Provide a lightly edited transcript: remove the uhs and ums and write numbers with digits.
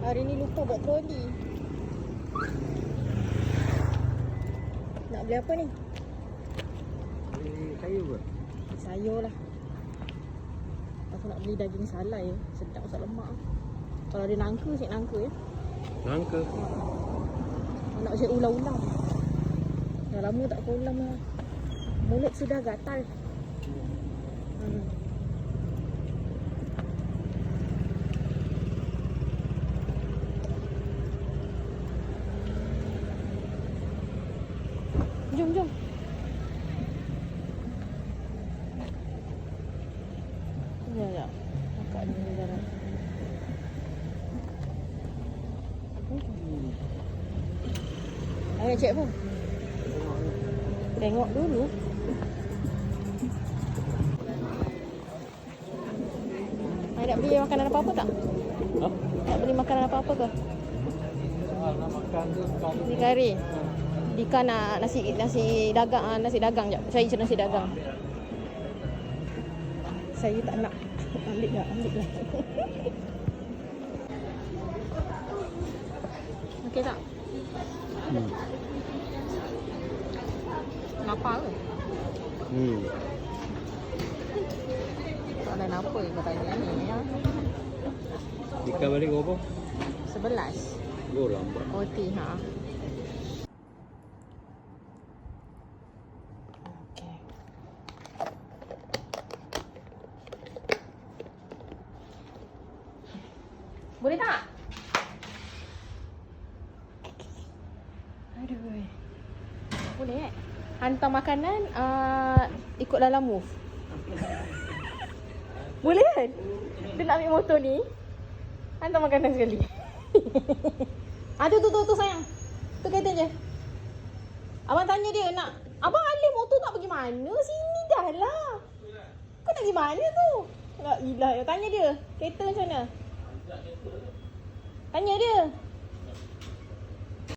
Hari ni lupa buat troli. Nak beli apa ni? Beli sayur ke? Sayur lah. Aku nak beli daging salai. Sedap pasal lemak. Kalau ada nangka, cik nangka ya. Nangka? Nak cik ulam-ulam. Dah lama tak ke ulam lah. Mulut sudah gatal. Jom, jom. Ya. Akak ni jalan. Ayo cek pun. Tengok dulu. Ayo nak beli makanan apa-apa tak? Ha? Nak beli makanan apa-apa ke? Nak makan tu kari. Nasi kari. Dika nak nasi dagang, nasi dagang jap. Saya je nasi dagang. Saya tak nak. Ambil lah. Okey tak? Lapar ke? Soalan apa yang kau tanya ni ya? Dika balik berapa? 11. Oh, lambat. OT ha. Okey. Boleh tak? Aduh. Boleh hantar makanan ikut dalam move. Boleh kan? Dia nak ambil motor ni. Hantar makanan sekali. Tu sayang. Tu kereta je. Abang tanya dia nak. Abang alih motor nak pergi mana? Sini dah lah. Kau nak pergi mana tu? La ilah. Tanya dia. Kereta macam mana? Tanya dia.